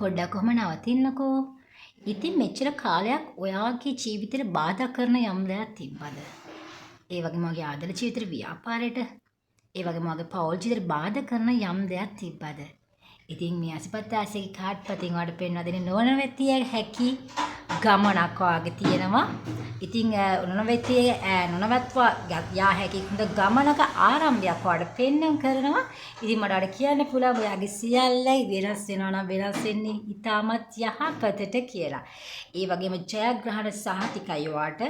පොඩ්ඩක් කොහොම නවතින්නකෝ. ඉතින් මෙච්චර කාලයක් ඔයාගේ ජීවිතේට බාධා කරන යම් දෙයක් තිබ්බද? ඒ වගේම ඔයාගේ ආදර ජීවිතේට ව්‍යාපාරයට, ඒ වගේම ඔයාගේ පෞල් ජීවිතේට බාධා කරන යම් දෙයක් තිබ්බද? ඉතින් මේ අසිපත්තාසේගේ කාඩ් පතින් ඔයාලට පෙන්වා දෙන්නේ නොනවතිය හැකි ගමනක් ඔයාගේ තියෙනවා. ඉතින් නොනවත්වා යා හැකි හොඳ ගමනක ආරම්භයක් ඔයාලට පෙන්වන්න කරනවා. ඉතින් මට ඔයාලට කියන්න පුළුවන් ඔයාගේ සියල්ලයි වෙනස් වෙනවා නම් වෙනස් වෙන්නේ ඊටමත් යහපතට කියලා. ඒ වගේම ජයග්‍රහණ සහතිකයි ඔයාලට.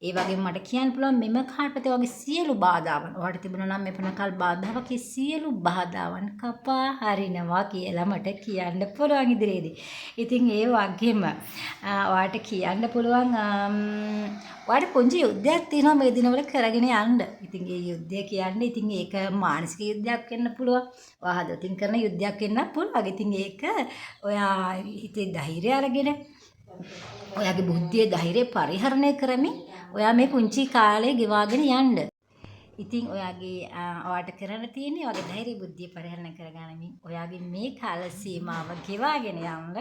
ඒ වගේම මට කියන්න පුළුවන් මෙම කාඩපතේ වගේ සියලු බාධාවන් ඔයාලට තිබුණා නම් මේ පනකල් බාධාවක් සියලු බාධාවන් කපා හරිනවා කියලා මට කියන්න පුළුවන් ඉදිරියේදී. ඉතින් ඒ වගේම ඔයාලට කියන්න පුළුවන් ඔයාලට පුංචි යුද්ධයක් තියෙනවා මේ දිනවල කරගෙන යන්න. ඉතින් ඒ යුද්ධය කියන්නේ ඉතින් ඒක මානසික යුද්ධයක් වෙන්න පුළුවන්. ඔයා හදවතින් කරන යුද්ධයක් වෙන්න පුළුවන්. ඉතින් ඒක ඔයා හිතේ ධෛර්යය අරගෙන ඔයාගේ බුද්ධියේ ධෛර්යය පරිහරණය කරමින් ඔයා මේ පුංචි කාලේ ගෙවාගෙන යන්න. ඉතින් ඔයාට කරන්න තියෙන්නේ ඔයාගේ ධෛර්ය බුද්ධිය පරිහරණය කරගන්නමින් ඔයාගේ මේ කාල සීමාව ගෙවාගෙන යන්න.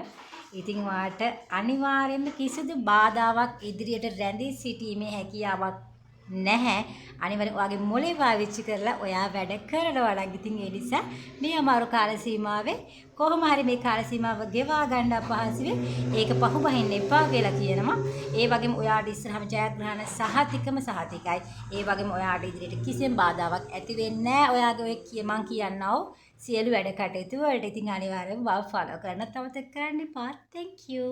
ඉතින් ඔයාට අනිවාර්යයෙන්ම කිසිදු බාධාවක් ඉදිරියට රැඳී සිටීමේ හැකියාවක් නැහැ. අනිවාර්යෙන් ඔයාගේ මොලේ පාවිච්චි කරලා ඔයා වැඩ කරනවා නම් ඉතින් ඒ නිසා මේ අමාරු කාල සීමාවේ කොහොම හරි මේ කාල සීමාව ගෙවා ගන්න අපහසුවේ ඒක පහුබහින්න එපා කියලා කියනවා. ඒ වගේම ඔයාට ඉස්සරහම ජයග්‍රහණ සහතිකම සහතිකයි. ඒ වගේම ඔයාට ඉදිරියට කිසිම බාධාවක් ඇති වෙන්නේ නැහැ. ඔයාගේ ඔය මං කියන්නව සියලු වැඩ කටයුතු වලට ඉතින් අනිවාර්යෙන්ම බව ෆලෝ කරන්න තවත කරන්න එපා. Thank you.